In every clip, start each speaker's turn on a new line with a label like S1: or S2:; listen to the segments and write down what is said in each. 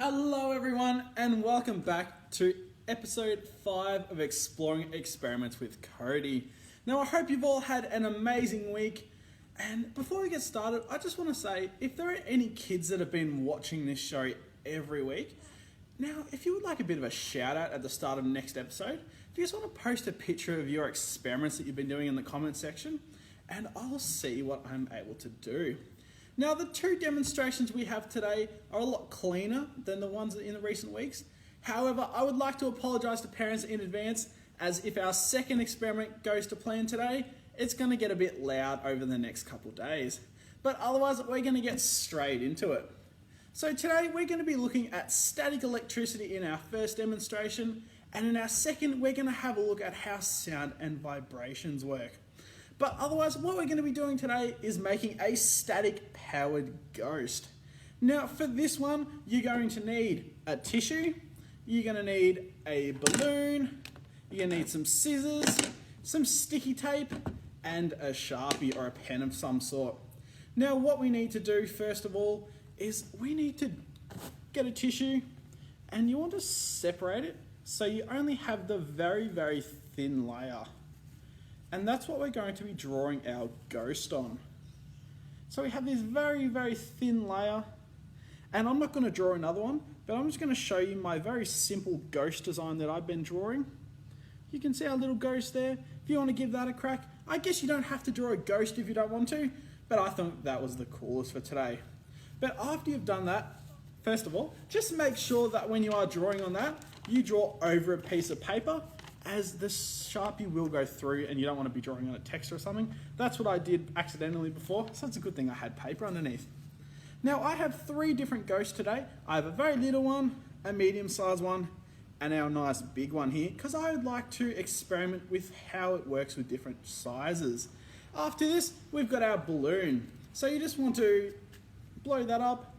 S1: Hello everyone and welcome back to episode 5 of Exploring Experiments with Cody. Now I hope you've all had an amazing week, and before we get started I just want to say if there are any kids that have been watching this show every week, now if you would like a bit of a shout out at the start of the next episode, if you just want to post a picture of your experiments that you've been doing in the comment section and I'll see what I'm able to do. Now, the two demonstrations we have today are a lot cleaner than the ones in the recent weeks. However, I would like to apologise to parents in advance, as if our second experiment goes to plan today, it's going to get a bit loud over the next couple days. But otherwise, we're going to get straight into it. So today, we're going to be looking at static electricity in our first demonstration, and in our second, we're going to have a look at how sound and vibrations work. But otherwise, what we're going to be doing today is making a static powered ghost. Now for this one, you're going to need a tissue, you're going to need a balloon, you're going to need some scissors, some sticky tape, and a Sharpie or a pen of some sort. Now what we need to do first of all is we need to get a tissue and you want to separate it so you only have the very, very thin layer. And that's what we're going to be drawing our ghost on. So we have this very, very thin layer, and I'm not going to draw another one, but I'm just going to show you my very simple ghost design that I've been drawing. You can see our little ghost there. If you want to give that a crack, I guess you don't have to draw a ghost if you don't want to, but I thought that was the coolest for today. But after you've done that, first of all, just make sure that when you are drawing on that, you draw over a piece of paper, as the Sharpie will go through and you don't want to be drawing on a texta or something. That's what I did accidentally before, so it's a good thing I had paper underneath. Now I have 3 different ghosts today. I have a very little one, a medium-sized one, and our nice big one here, because I would like to experiment with how it works with different sizes. After this, we've got our balloon. So you just want to blow that up.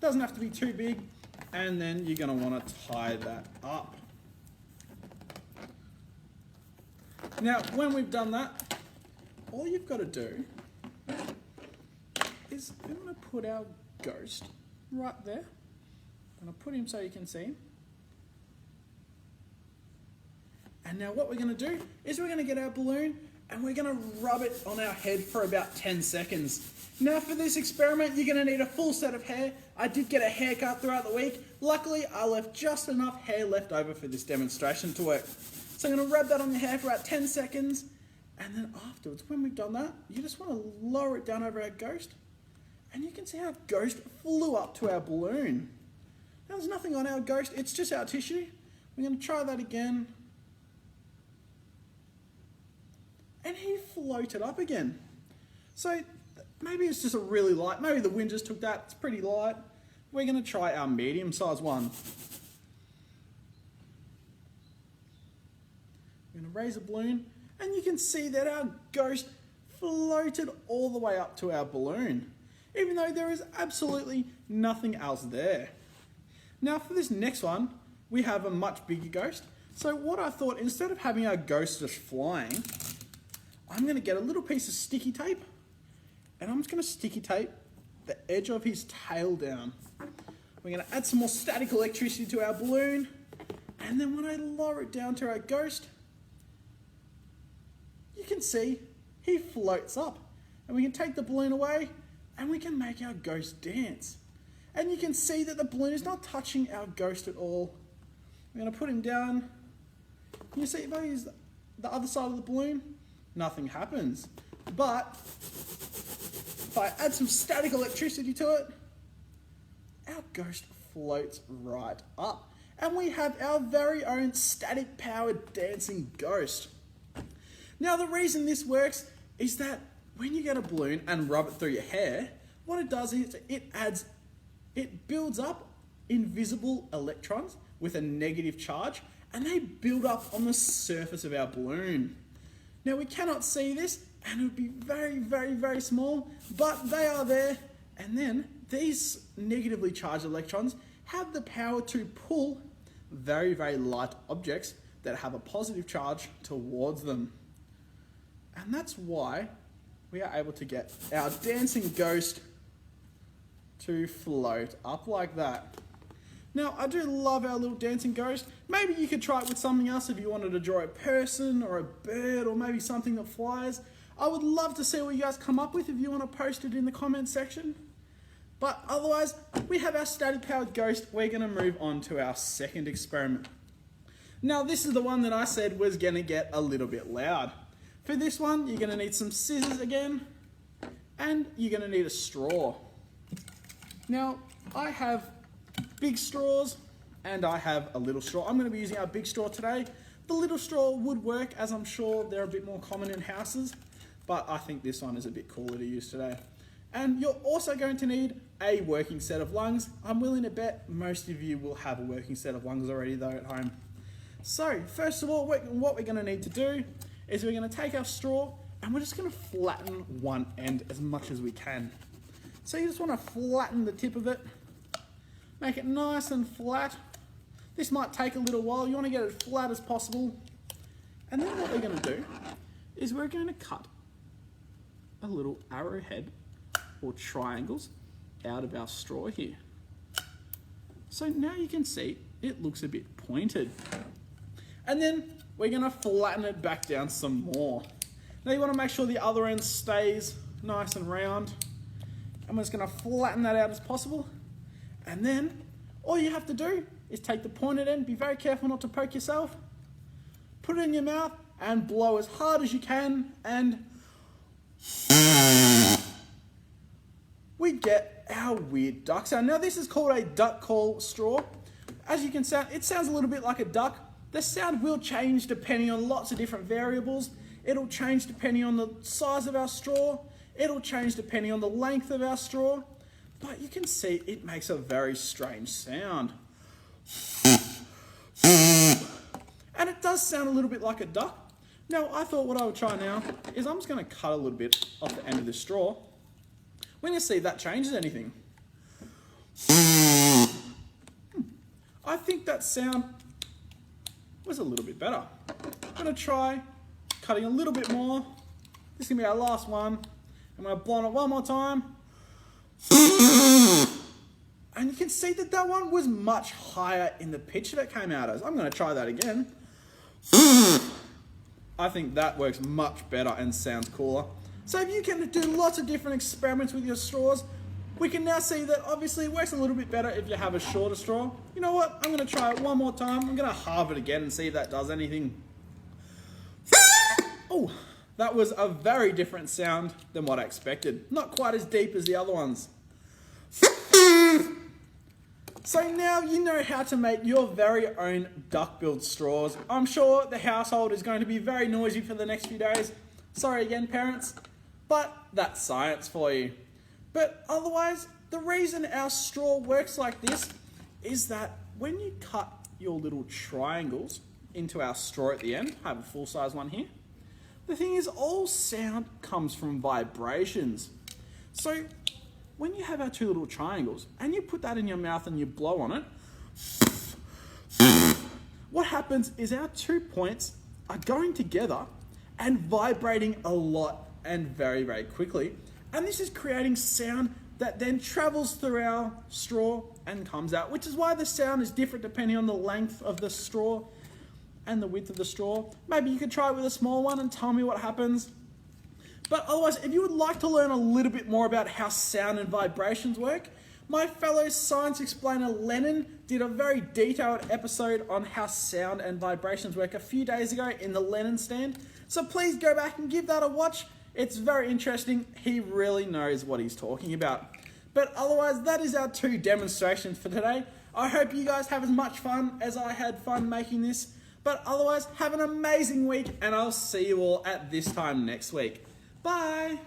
S1: Doesn't have to be too big, and then you're going to want to tie that up. Now when we've done that, all you've got to do is we want to put our ghost right there. I'm going to put him so you can see him. And now what we're going to do is we're going to get our balloon and we're going to rub it on our head for about 10 seconds. Now for this experiment, you're going to need a full set of hair. I did get a haircut throughout the week. Luckily, I left just enough hair left over for this demonstration to work. So I'm going to rub that on your hair for about 10 seconds. And then afterwards, when we've done that, you just want to lower it down over our ghost. And you can see our ghost flew up to our balloon. Now there's nothing on our ghost, it's just our tissue. We're going to try that again. And he floated up again. So maybe it's just a really light, maybe the wind just took that, it's pretty light. We're going to try our medium-sized one. We're going to raise a balloon, and you can see that our ghost floated all the way up to our balloon, even though there is absolutely nothing else there. Now for this next one, we have a much bigger ghost. So what I thought, instead of having our ghost just flying, I'm going to get a little piece of sticky tape, and I'm just going to sticky tape the edge of his tail down. We're going to add some more static electricity to our balloon, and then when I lower it down to our ghost, you can see he floats up. And we can take the balloon away, and we can make our ghost dance. And you can see that the balloon is not touching our ghost at all. We're going to put him down. You see, if I use the other side of the balloon, nothing happens. But if I add some static electricity to it, our ghost floats right up. And we have our very own static powered dancing ghost. Now the reason this works is that when you get a balloon and rub it through your hair, what it does is it builds up invisible electrons with a negative charge, and they build up on the surface of our balloon. Now we cannot see this, and it would be very, very, very small, but they are there. And then these negatively charged electrons have the power to pull very, very light objects that have a positive charge towards them. And that's why we are able to get our dancing ghost to float up like that. Now, I do love our little dancing ghost. Maybe you could try it with something else if you wanted to draw a person or a bird or maybe something that flies. I would love to see what you guys come up with if you want to post it in the comment section. But otherwise, we have our static powered ghost. We're going to move on to our second experiment. Now, this is the one that I said was going to get a little bit loud. For this one, you're going to need some scissors again, and you're going to need a straw. Now, I have big straws and I have a little straw. I'm going to be using our big straw today. The little straw would work, as I'm sure they're a bit more common in houses, but I think this one is a bit cooler to use today. And you're also going to need a working set of lungs. I'm willing to bet most of you will have a working set of lungs already though at home. So first of all, what we're going to need to do is we're going to take our straw and we're just going to flatten one end as much as we can. So you just want to flatten the tip of it, make it nice and flat. This might take a little while. You want to get it flat as possible. And then what we're going to do is we're going to cut a little arrowhead or triangles out of our straw here. So now you can see it looks a bit pointed. And then we're going to flatten it back down some more. Now you want to make sure the other end stays nice and round. I'm just going to flatten that out as possible. And then all you have to do is take the pointed end, be very careful not to poke yourself, put it in your mouth and blow as hard as you can, and we get our weird duck sound. Now this is called a duck call straw. As you can sound, it sounds a little bit like a duck. The sound will change depending on lots of different variables. It'll change depending on the size of our straw. It'll change depending on the length of our straw. But you can see it makes a very strange sound. And it does sound a little bit like a duck. Now I thought what I would try now is I'm just going to cut a little bit off the end of the straw. We're going to see if that changes anything. I think that sound was a little bit better. I'm going to try cutting a little bit more. This is going to be our last one. I'm going to blow on it one more time. And you can see that that one was much higher in the pitch that it came out as. I'm going to try that again. I think that works much better and sounds cooler. So if you can do lots of different experiments with your straws, we can now see that obviously it works a little bit better if you have a shorter straw. You know what? I'm going to try it one more time. I'm going to halve it again and see if that does anything. Oh, that was a very different sound than what I expected. Not quite as deep as the other ones. So now you know how to make your very own duck-billed straws. I'm sure the household is going to be very noisy for the next few days. Sorry again, parents, but that's science for you. But otherwise, the reason our straw works like this is that when you cut your little triangles into our straw at the end, I have a full-size one here, the thing is all sound comes from vibrations. So when you have our two little triangles and you put that in your mouth and you blow on it, what happens is our 2 points are going together and vibrating a lot and very, very quickly. And this is creating sound that then travels through our straw and comes out, which is why the sound is different depending on the length of the straw and the width of the straw. Maybe you could try it with a small one and tell me what happens. But otherwise, if you would like to learn a little bit more about how sound and vibrations work, my fellow science explainer Lennon did a very detailed episode on how sound and vibrations work a few days ago in the Lennon stand. So please go back and give that a watch. It's very interesting. He really knows what he's talking about. But otherwise, that is our 2 demonstrations for today. I hope you guys have as much fun as I had fun making this. But otherwise, have an amazing week, and I'll see you all at this time next week. Bye!